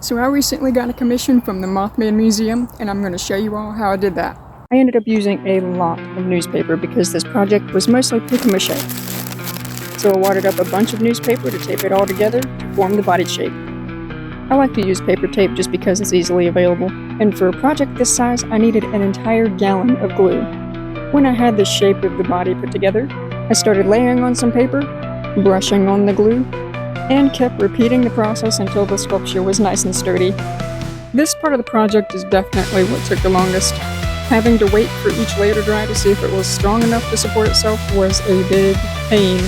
So I recently got a commission from the Mothman Museum, and I'm going to show you all how I did that. I ended up using a lot of newspaper because this project was mostly papier-mâché. So I wadded up a bunch of newspaper to tape it all together to form the body shape. I like to use paper tape just because it's easily available, and for a project this size I needed an entire gallon of glue. When I had the shape of the body put together, I started layering on some paper, brushing on the glue, and kept repeating the process until the sculpture was nice and sturdy. This part of the project is definitely what took the longest. Having to wait for each layer to dry to see if it was strong enough to support itself was a big pain.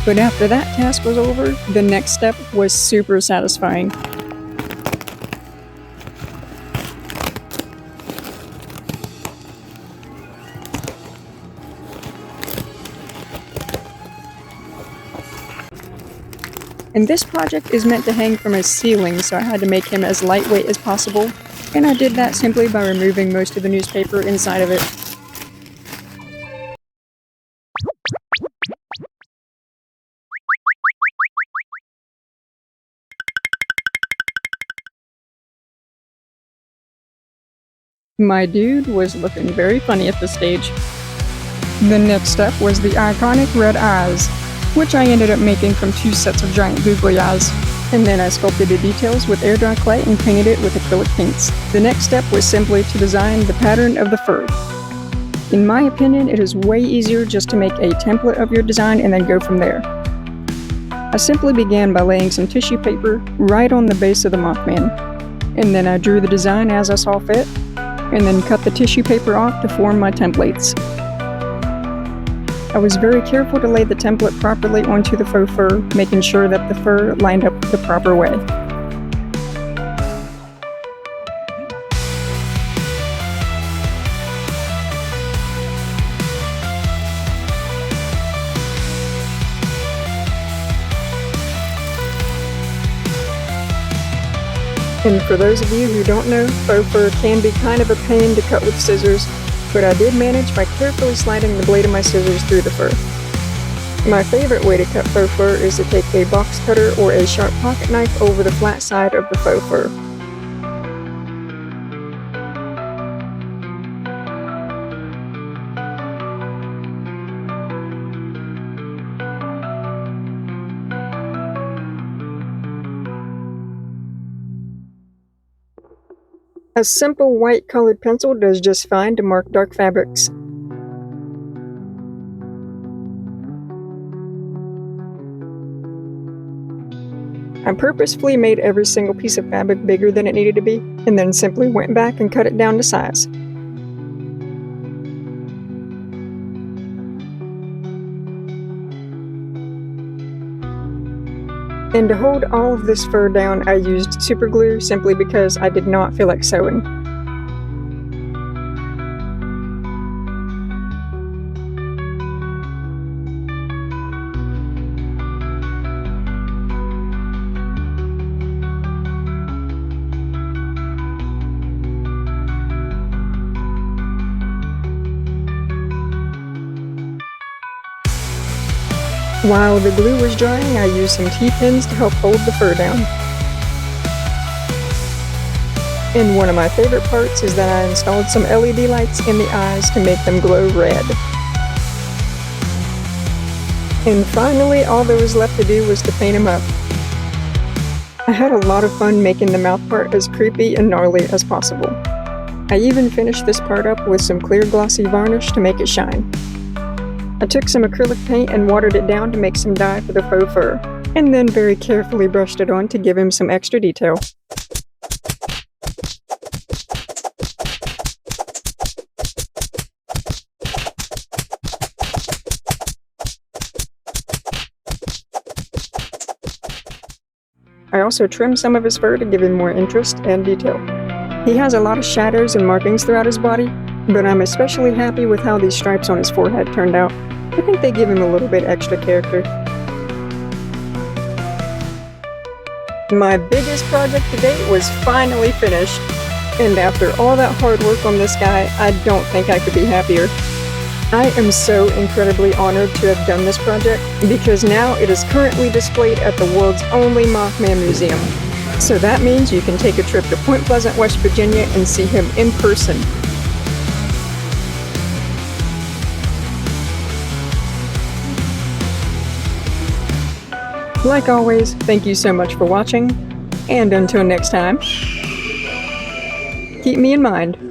But after that task was over, the next step was super satisfying. And this project is meant to hang from a ceiling, so I had to make him as lightweight as possible, and I did that simply by removing most of the newspaper inside of it. My dude was looking very funny at this stage. The next step was the iconic red eyes, which I ended up making from 2 sets of giant googly eyes. And then I sculpted the details with air dry clay and painted it with acrylic paints. The next step was simply to design the pattern of the fur. In my opinion, it is way easier just to make a template of your design and then go from there. I simply began by laying some tissue paper right on the base of the Mothman, and then I drew the design as I saw fit, and then cut the tissue paper off to form my templates. I was very careful to lay the template properly onto the faux fur, making sure that the fur lined up the proper way. And for those of you who don't know, faux fur can be kind of a pain to cut with scissors, but I did manage by carefully sliding the blade of my scissors through the fur. My favorite way to cut faux fur is to take a box cutter or a sharp pocket knife over the flat side of the faux fur. A simple white colored pencil does just fine to mark dark fabrics. I purposefully made every single piece of fabric bigger than it needed to be, and then simply went back and cut it down to size. And to hold all of this fur down, I used super glue simply because I did not feel like sewing. While the glue was drying, I used some T-pins to help hold the fur down. And one of my favorite parts is that I installed some LED lights in the eyes to make them glow red. And finally, all there was left to do was to paint him up. I had a lot of fun making the mouth part as creepy and gnarly as possible. I even finished this part up with some clear glossy varnish to make it shine. I took some acrylic paint and watered it down to make some dye for the faux fur, and then very carefully brushed it on to give him some extra detail. I also trimmed some of his fur to give him more interest and detail. He has a lot of shadows and markings throughout his body, but I'm especially happy with how these stripes on his forehead turned out. I think they give him a little bit extra character. My biggest project to date was finally finished, and after all that hard work on this guy, I don't think I could be happier. I am so incredibly honored to have done this project because now it is currently displayed at the world's only Mothman Museum. So that means you can take a trip to Point Pleasant, West Virginia and see him in person. Like always, thank you so much for watching, and until next time, keep me in mind.